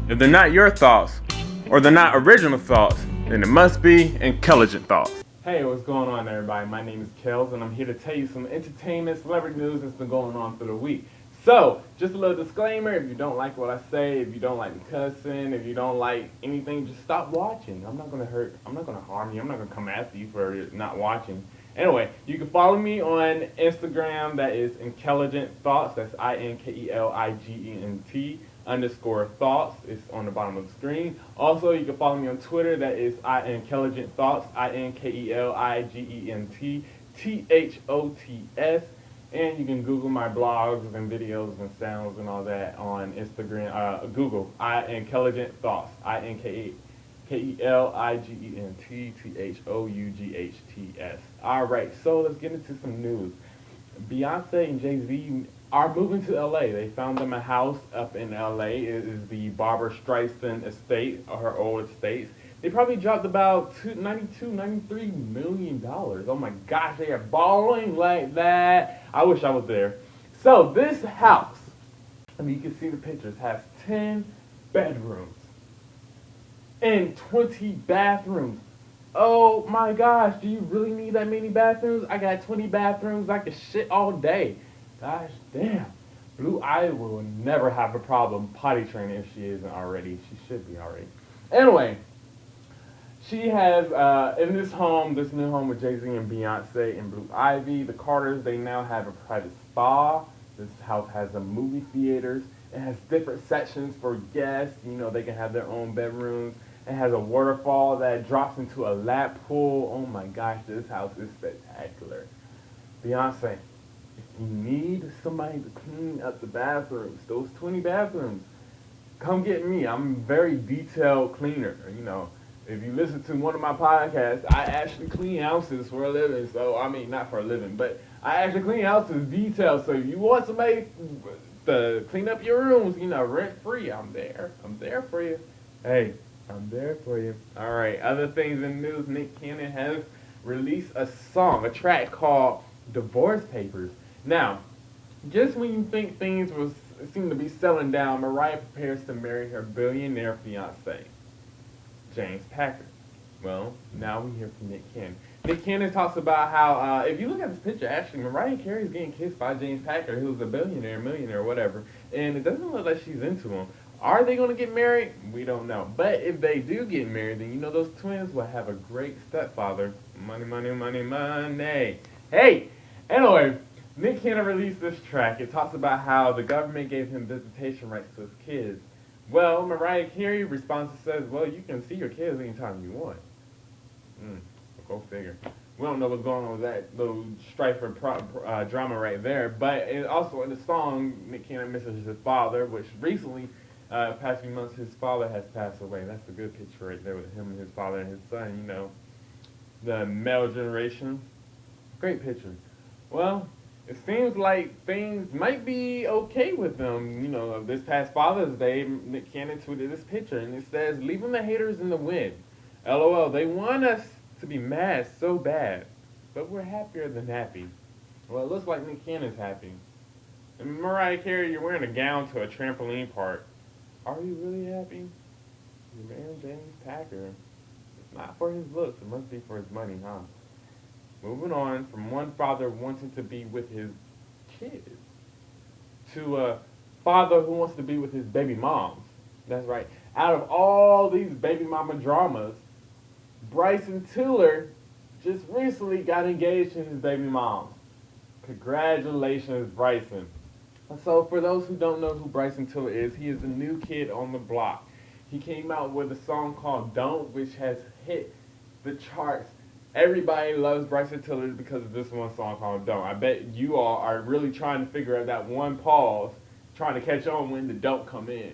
If they're not your thoughts, or they're not original thoughts, then it must be intelligent thoughts. Hey, what's going on, everybody? My name is Kels, and I'm here to tell you some entertainment, celebrity news that's been going on through the week. So, just a little disclaimer, if you don't like what I say, if you don't like me cussing, if you don't like anything, just stop watching. I'm not going to harm you, I'm not going to come after you for not watching. Anyway, you can follow me on Instagram, that is Intelligent Thoughts, that's INKELIGENT underscore thoughts. It's on the bottom of the screen. Also, you can follow me on Twitter, that is Intelligent Thoughts, INKELIGENT and you can Google my blogs and videos and sounds and all that on Instagram. Google Intelligent Thoughts, INKELIGENTTHOUGHTS. Alright, so let's get into some news. Beyonce and Jay-Z are moving to LA. They found them a house up in LA. It is the Barbara Streisand estate, or her old estate. They probably dropped about $93 million. Oh my gosh, they are balling like that. I wish I was there. So this house, I mean, you can see the pictures, has 10 bedrooms and 20 bathrooms. Oh my gosh, do you really need that many bathrooms? I got 20 bathrooms, I could shit all day. Gosh damn. Blue Ivy will never have a problem potty training if she isn't already. She should be already. Anyway, she has, in this new home with Jay-Z and Beyonce and Blue Ivy, the Carters, they now have a private spa. This house has a movie theaters. It has different sections for guests. You know, they can have their own bedrooms. It has a waterfall that drops into a lap pool. Oh my gosh, this house is spectacular. Beyonce, if you need somebody to clean up the bathrooms, those 20 bathrooms, come get me. I'm a very detailed cleaner. You know, if you listen to one of my podcasts, I actually clean houses for a living. So, I mean, not for a living, but I actually clean houses detailed. So if you want somebody to clean up your rooms, you know, rent free, I'm there. I'm there for you. Hey, I'm there for you. All right, other things in the news, Nick Cannon has released a track called Divorce Papers. Now, just when you think things seem to be settling down, Mariah prepares to marry her billionaire fiancé, James Packer. Well, now we hear from Nick Cannon. Nick Cannon talks about how, if you look at this picture, actually, Mariah Carey's getting kissed by James Packer, who's a millionaire, whatever, and it doesn't look like she's into him. Are they going to get married? We don't know. But if they do get married, then you know those twins will have a great stepfather. Money, money, money, money. Hey! Anyway, Nick Cannon released this track. It talks about how the government gave him visitation rights to his kids. Well, Mariah Carey responds and says, well, you can see your kids anytime you want. Go figure. We don't know what's going on with that little strife or drama right there. But also in the song, Nick Cannon misses his father, which recently, past few months, his father has passed away. That's a good picture right there with him and his father and his son, you know. The male generation. Great picture. Well, it seems like things might be okay with them. You know, this past Father's Day, Nick Cannon tweeted this picture, and it says, leaving the haters in the wind. LOL, they want us to be mad so bad, but we're happier than happy. Well, it looks like Nick Cannon's happy. And Mariah Carey, you're wearing a gown to a trampoline park. Are you really happy? You're marrying James Packer. It's not for his looks, it must be for his money, huh? Moving on from one father wanting to be with his kids to a father who wants to be with his baby moms. That's right. Out of all these baby mama dramas, Bryson Tiller just recently got engaged to his baby mom. Congratulations, Bryson. So for those who don't know who Bryson Tiller is, he is the new kid on the block. He came out with a song called Don't, which has hit the charts. Everybody loves Bryson Tiller because of this one song called Don't. I bet you all are really trying to figure out that one pause, trying to catch on when the don't come in.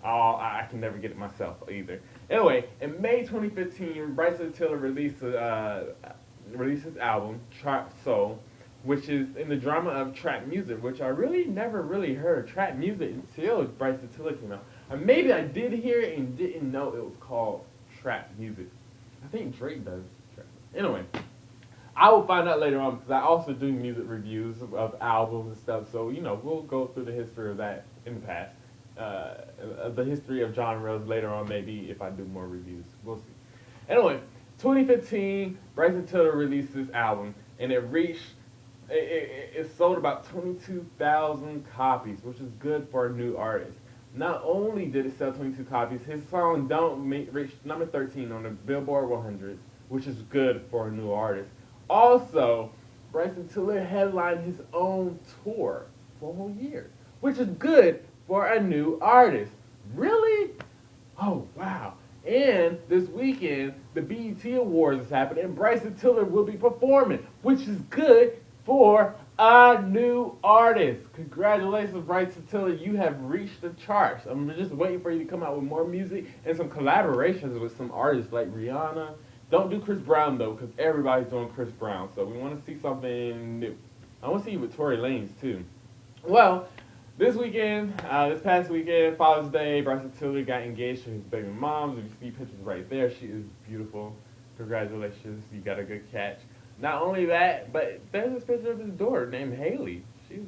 Oh, I can never get it myself either. Anyway, in May 2015, Bryson Tiller released his album, Trap Soul, which is in the drama of trap music, which I really never really heard trap music until Bryson Tiller came out. Or maybe I did hear it and didn't know it was called trap music. I think Drake does. Anyway, I will find out later on because I also do music reviews of albums and stuff. So, you know, we'll go through the history of that in the past. the history of genres later on, maybe if I do more reviews. We'll see. Anyway, 2015, Bryson Tiller released this album, and it sold about 22,000 copies, which is good for a new artist. Not only did it sell 22 copies, his song Don't reach number 13 on the Billboard 100, which is good for a new artist. Also, Bryson Tiller headlined his own tour for a whole year, which is good for a new artist. Really? Oh, wow. And this weekend, the BET Awards is happening, and Bryson Tiller will be performing, which is good for a new artist. Congratulations, Bryson Tiller. You have reached the charts. I'm just waiting for you to come out with more music and some collaborations with some artists like Rihanna. Don't do Chris Brown, though, because everybody's doing Chris Brown. So we want to see something new. I want to see you with Tory Lanez, too. Well, this past weekend, Father's Day, Bryson Tiller got engaged to his baby mom. If you see pictures right there, she is beautiful. Congratulations, you got a good catch. Not only that, but there's this picture of his daughter named Haley. She's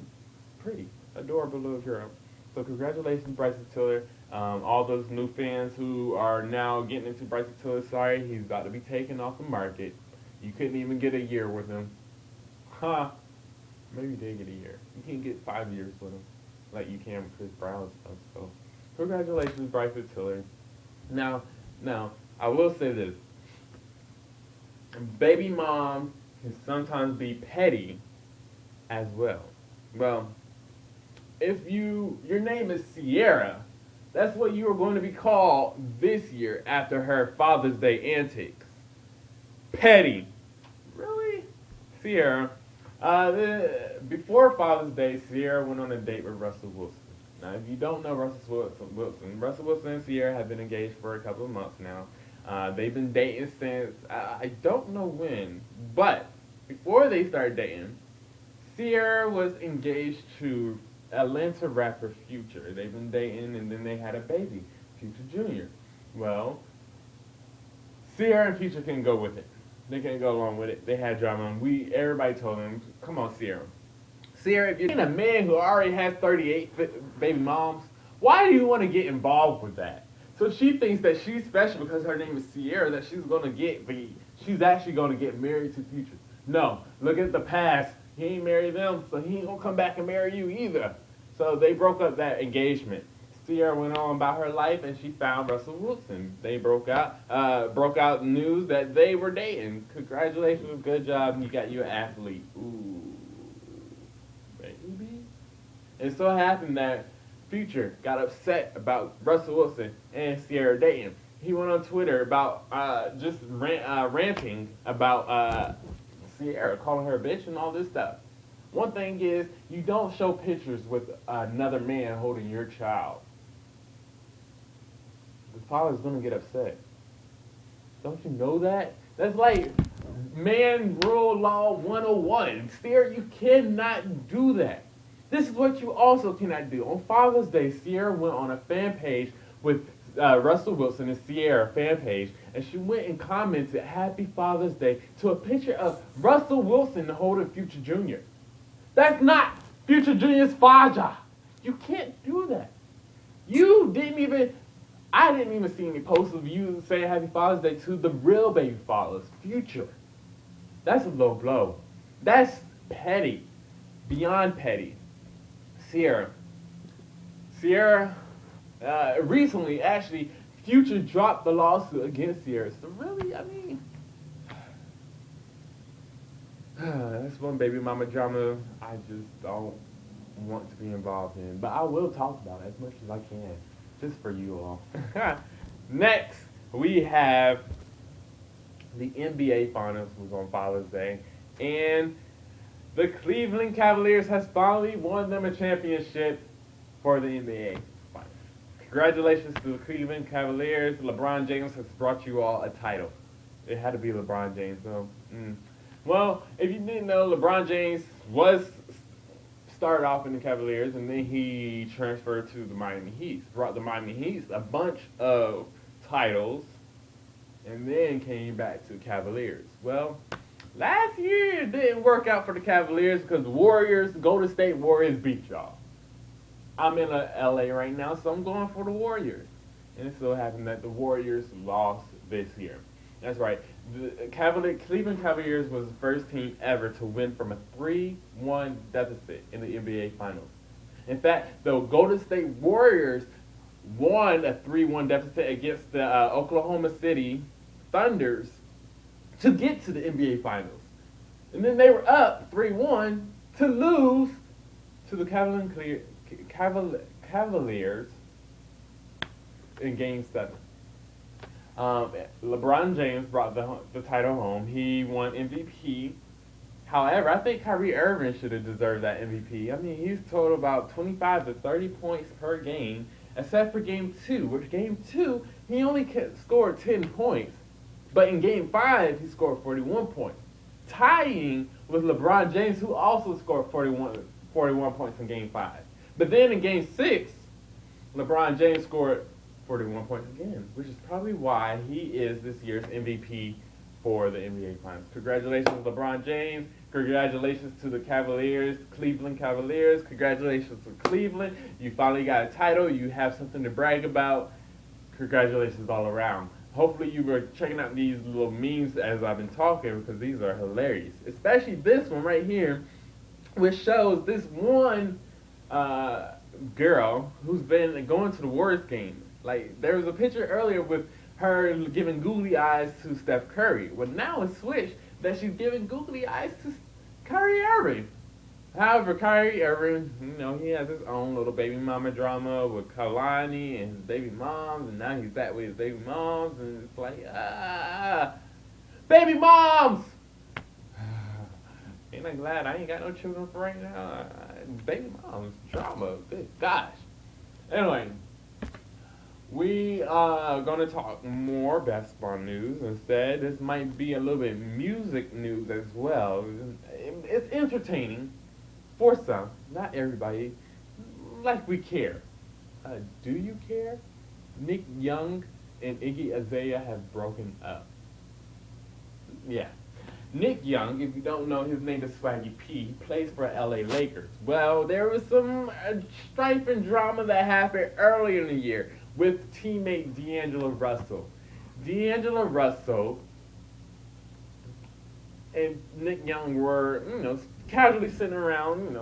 pretty, adorable little girl. So congratulations, Bryson Tiller. All those new fans who are now getting into Bryson Tiller, sorry, he's about to be taken off the market. You couldn't even get a year with him. Huh. Maybe you did get a year. You can't get 5 years with him like you can with Chris Brown and stuff. So congratulations, Bryson Tiller. Now, I will say this. Baby mom can sometimes be petty as well. Well, if your name is Sierra, that's what you are going to be called this year after her Father's Day antics. Petty. Really? Sierra. Before Father's Day, Sierra went on a date with Russell Wilson. Now, if you don't know Russell Wilson and Sierra have been engaged for a couple of months now. They've been dating since, I don't know when, but before they started dating, Sierra was engaged to Atlanta rapper Future. They've been dating, and then they had a baby, Future Jr. Well, Sierra and Future couldn't go with it. They couldn't go along with it. They had drama, and everybody told them, come on, Sierra. Sierra, if you're a man who already has 38 baby moms, why do you want to get involved with that? So she thinks that she's special because her name is Sierra, that she's actually going to get married to Future. No, look at the past. He ain't married them, so he ain't going to come back and marry you either. So they broke up that engagement. Sierra went on about her life, and she found Russell Wilson. They broke out news that they were dating. Congratulations, good job, you got you an athlete. Ooh, baby. It so happened that Future got upset about Russell Wilson and Sierra dating. He went on Twitter about ranting about Sierra, calling her a bitch and all this stuff. One thing is, you don't show pictures with another man holding your child. The father's gonna get upset. Don't you know that? That's like man rule law 101. Sierra, you cannot do that. This is what you also cannot do. On Father's Day, Sierra went on a fan page with Russell Wilson and Sierra fan page, and she went and commented Happy Father's Day to a picture of Russell Wilson holding Future Jr. That's not Future Jr.'s father. You can't do that. I didn't even see any posts of you saying Happy Father's Day to the real baby fathers, Future. That's a low blow. That's petty. Beyond petty. Sierra, recently, actually, Future dropped the lawsuit against Sierra. So really, I mean, that's one baby mama drama I just don't want to be involved in. But I will talk about it as much as I can, just for you all. Next, we have the NBA Finals was on Father's Day, and the Cleveland Cavaliers has finally won them a championship for the NBA Finals. Congratulations to the Cleveland Cavaliers. LeBron James has brought you all a title. It had to be LeBron James, though. Well, if you didn't know, LeBron James started off in the Cavaliers, and then he transferred to the Miami Heat. Brought the Miami Heat a bunch of titles, and then came back to Cavaliers. Well, last year it didn't work out for the Cavaliers because the Golden State Warriors beat y'all. I'm in LA right now, so I'm going for the Warriors. And it so happened that the Warriors lost this year. That's right. The Cleveland Cavaliers was the first team ever to win from a 3-1 deficit in the NBA Finals. In fact, the Golden State Warriors won a 3-1 deficit against the Oklahoma City Thunders to get to the NBA Finals. And then they were up 3-1 to lose to the Cavaliers in Game 7. LeBron James brought the title home. He won MVP. However, I think Kyrie Irving should have deserved that MVP. I mean, he's totaled about 25 to 30 points per game, except for Game 2, which Game 2, he only scored 10 points. But in Game 5, he scored 41 points, tying with LeBron James, who also scored 41 points in Game 5. But then in Game 6, LeBron James scored 41 points again, which is probably why he is this year's MVP for the NBA Finals. Congratulations, LeBron James. Congratulations to the Cleveland Cavaliers. Congratulations to Cleveland. You finally got a title. You have something to brag about. Congratulations all around. Hopefully you were checking out these little memes as I've been talking, because these are hilarious. Especially this one right here, which shows this one girl who's been going to the Warriors game. Like, there was a picture earlier with her giving googly eyes to Steph Curry. Well, now it's switched that she's giving googly eyes to Kyrie Irving. However, Kyrie Irving, he has his own little baby mama drama with Kalani and his baby moms, and now he's back with his baby moms, and it's like, baby moms! Ain't I glad I ain't got no children for right now? Baby moms, drama, good gosh. Anyway, we are going to talk more basketball news instead. This might be a little bit music news as well. It's entertaining for some, not everybody, like we care. Do you care? Nick Young and Iggy Azalea have broken up. Yeah. Nick Young, if you don't know, his name is Swaggy P. He plays for LA Lakers. Well, there was some strife and drama that happened earlier in the year with teammate D'Angelo Russell. D'Angelo Russell and Nick Young were, casually sitting around,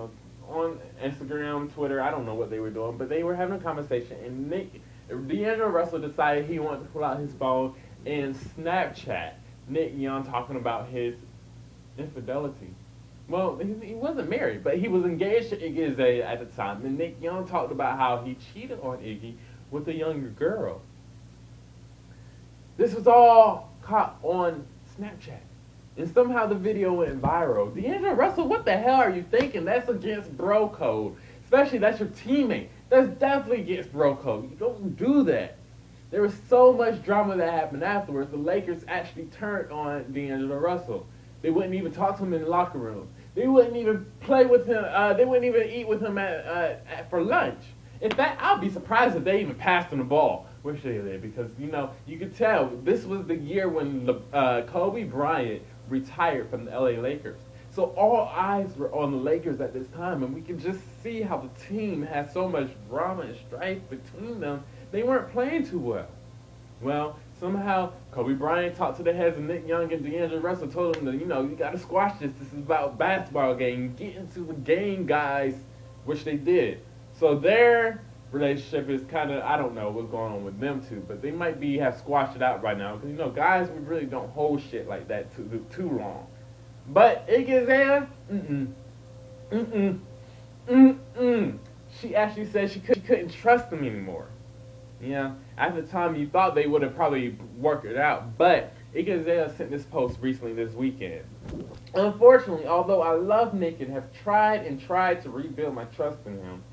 on Instagram, Twitter. I don't know what they were doing, but they were having a conversation, and D'Angelo Russell decided he wanted to pull out his phone and Snapchat Nick Young talking about his infidelity. Well, he wasn't married, but he was engaged to Iggy Azalea at the time, and Nick Young talked about how he cheated on Iggy with a younger girl. This was all caught on Snapchat, and somehow the video went viral. D'Angelo Russell, what the hell are you thinking? That's against bro code. Especially that's your teammate. That's definitely against bro code. You don't do that. There was so much drama that happened afterwards. The Lakers actually turned on D'Angelo Russell. They wouldn't even talk to him in the locker room. They wouldn't even play with him. They wouldn't even eat with him for lunch. In fact, I'll be surprised if they even passed him the ball. Wish they did, because you could tell this was the year when Kobe Bryant retired from the LA Lakers. So all eyes were on the Lakers at this time, and we can just see how the team had so much drama and strife between them. They weren't playing too well. Well, somehow Kobe Bryant talked to the heads of Nick Young and D'Angelo Russell, told them that, you got to squash this. This is about basketball game. Get into the game, guys, which they did. So their relationship is kind of, I don't know what's going on with them two, but they might have squashed it out right now. Because, guys, we really don't hold shit like that too long. But Iggy Azalea, she actually said she couldn't trust him anymore. Yeah, at the time you thought they would have probably worked it out, but Iggy Azalea sent this post recently this weekend. Unfortunately, although I love Nick and have tried to rebuild my trust in him,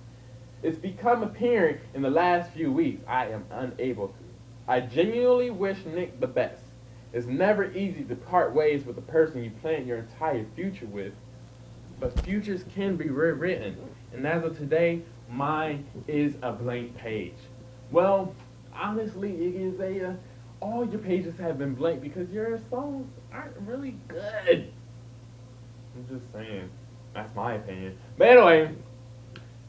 it's become apparent in the last few weeks I am unable to. I genuinely wish Nick the best. It's never easy to part ways with the person you plan your entire future with, but futures can be rewritten, and as of today, mine is a blank page. Well, honestly, Iggy Azalea, all your pages have been blank because your songs aren't really good. I'm just saying. That's my opinion. But anyway,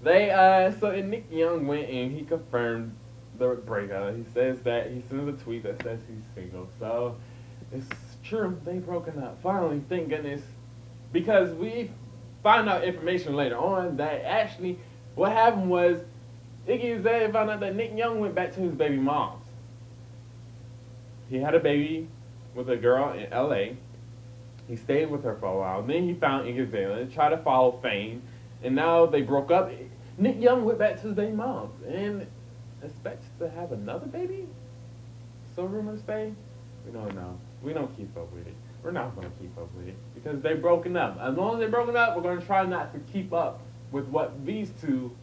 So and Nick Young went and he confirmed the breakup. He says that he sends a tweet that says he's single. So it's true, they broken up. Finally, thank goodness. Because we found out information later on that actually what happened was Iggy Azalea found out that Nick Young went back to his baby mom's. He had a baby with a girl in LA. He stayed with her for a while. Then he found Iggy Azalea and tried to follow fame. And now they broke up. Nick Young went back to his baby mom's and expects to have another baby? So rumors say. We don't know. We don't keep up with it. We're not going to keep up with it because they're broken up. As long as they're broken up, we're going to try not to keep up with what these two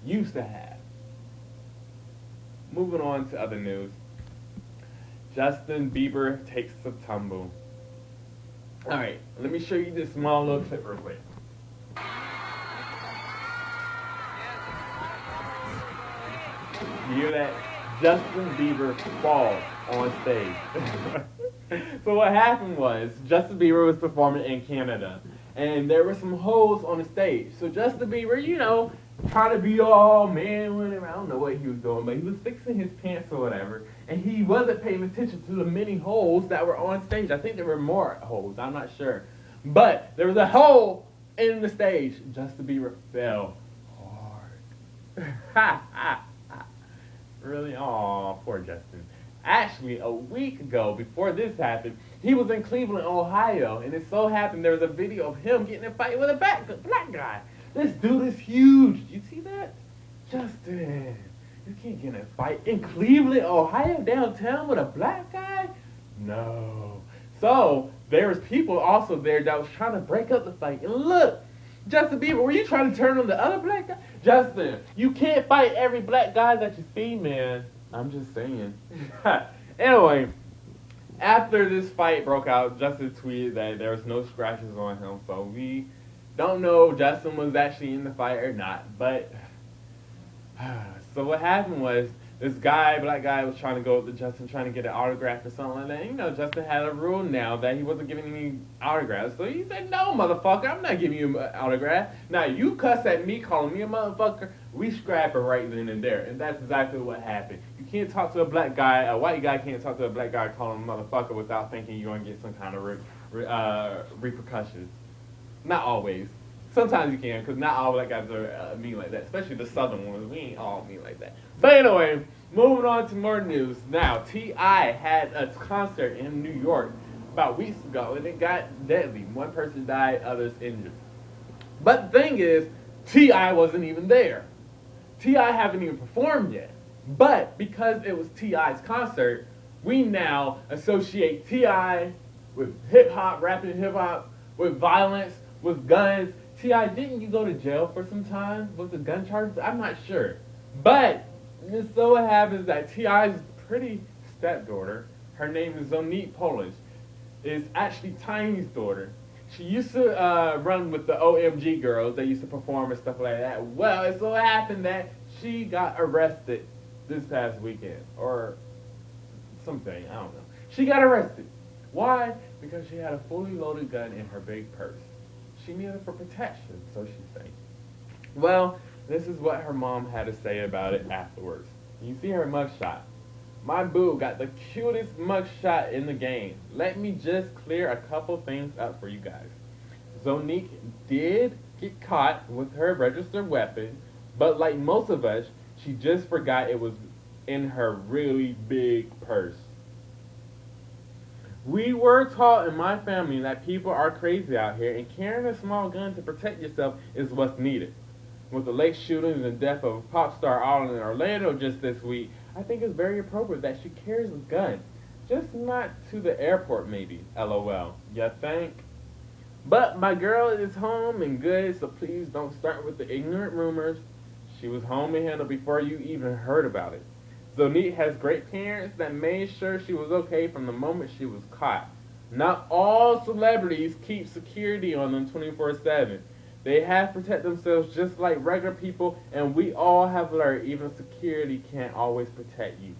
used to have. Moving on to other news. Justin Bieber takes a tumble. Alright, let me show you this small little clip real quick. You hear that? Justin Bieber falls on stage. So what happened was, Justin Bieber was performing in Canada, and there were some hoes on the stage. So Justin Bieber, you know, trying to be all man with him. I don't know what he was doing, but he was fixing his pants or whatever, and he wasn't paying attention to the many holes that were on stage. I think there were more holes. I'm not sure. But there was a hole in the stage. Justin Bieber fell hard. Ha ha. Really? Aw, poor Justin. Actually, a week ago, before this happened, he was in Cleveland, Ohio, and it so happened there was a video of him getting in a fight with a black guy. This dude is huge. You see that? Justin, you can't get in a fight in Cleveland, Ohio, downtown with a black guy? No. So, there was people also there that was trying to break up the fight. And look, Justin Bieber, were you trying to turn on the other black guy? Justin, you can't fight every black guy that you see, man. I'm just saying. Anyway, after this fight broke out, Justin tweeted that there was no scratches on him, so we don't know if Justin was actually in the fight or not. But so what happened was this guy, black guy, was trying to go up to Justin, trying to get an autograph or something like that. And, you know, Justin had a rule now that he wasn't giving any autographs. So he said, no, motherfucker, I'm not giving you an autograph. Now, you cuss at me, calling me a motherfucker, we scrap it right then and there. And that's exactly what happened. You can't talk to a black guy, a white guy can't talk to a black guy calling him a motherfucker without thinking you're going to get some kind of repercussions. Not always. Sometimes you can, because not all black guys are mean like that, especially the southern ones. We ain't all mean like that. But anyway, moving on to more news. Now, T.I. had a concert in New York about weeks ago, and it got deadly. One person died, others injured. But the thing is, T.I. wasn't even there. T.I. haven't even performed yet. But because it was T.I.'s concert, we now associate T.I. with hip-hop, rapping hip-hop, with violence, with guns. T.I., didn't you go to jail for some time with the gun charges? I'm not sure. But it so happens that T.I.'s pretty stepdaughter, her name is Zonique Polish, is actually Tiny's daughter. She used to run with the OMG girls. They used to perform and stuff like that. Well, it so happened that she got arrested this past weekend. Or something, I don't know. She got arrested. Why? Because she had a fully loaded gun in her big purse. She needed it for protection, so she said. Well, this is what her mom had to say about it afterwards. You see her mugshot. My boo got the cutest mugshot in the game. Let me just clear a couple things up for you guys. Zonique did get caught with her registered weapon, but like most of us, she just forgot it was in her really big purse. We were taught in my family that people are crazy out here, and carrying a small gun to protect yourself is what's needed. With the late shootings and death of a pop star all in Orlando just this week, I think it's very appropriate that she carries a gun. Just not to the airport, maybe. LOL. You think? But my girl is home and good, so please don't start with the ignorant rumors. She was home and handled before you even heard about it. Zonique has great parents that made sure she was okay from the moment she was caught. Not all celebrities keep security on them 24/7. They have to protect themselves just like regular people, and we all have learned even security can't always protect you.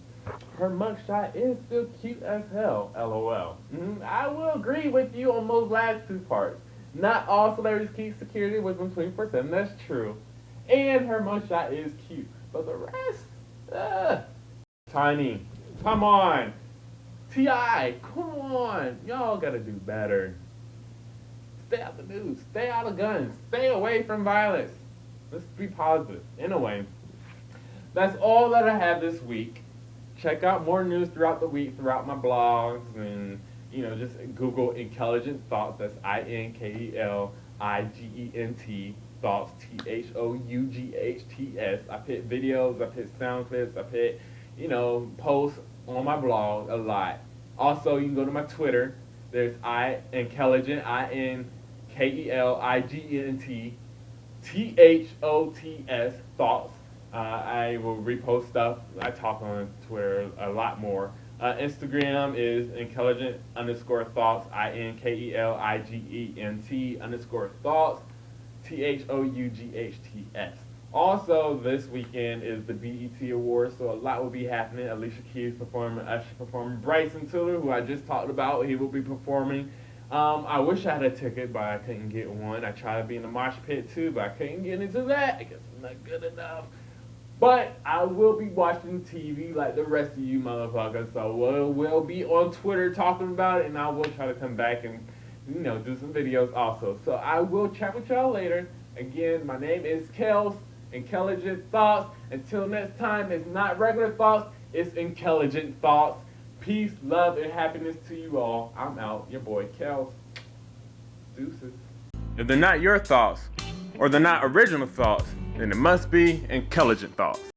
Her mugshot is still cute as hell, LOL. I will agree with you on those last two parts. Not all celebrities keep security with them 24/7, that's true. and her mugshot is cute. But the rest, Tiny, come on. T.I., come on. Y'all gotta do better. Stay out the news. Stay out of guns. Stay away from violence. Let's be positive. Anyway, that's all that I have this week. Check out more news throughout the week, throughout my blogs, and just Google Intelligent Thoughts. That's INKELIGENT Thoughts, THOUGHTS. I put videos, I put sound clips, I put posts on my blog a lot. Also, you can go to my Twitter. There's Intelligent, INKELIGENT THOTS Thoughts. I will repost stuff. I talk on Twitter a lot more. Instagram is intelligent_thoughts, INKELIGENT_thoughts, THOUGHTS. Also, this weekend is the BET Awards, so a lot will be happening. Alicia Keys performing, Usher performing, Bryson Tiller, who I just talked about, he will be performing. I wish I had a ticket, but I couldn't get one. I tried to be in the mosh pit too, but I couldn't get into that. I guess I'm not good enough. But I will be watching TV like the rest of you motherfuckers, so we'll be on Twitter talking about it, and I will try to come back and do some videos also. So I will chat with y'all later. Again, my name is Kels, Intelligent Thoughts. Until next time, it's not regular thoughts, it's intelligent thoughts. Peace, love, and happiness to you all. I'm out. Your boy, Kels. Deuces. If they're not your thoughts, or they're not original thoughts, then it must be intelligent thoughts.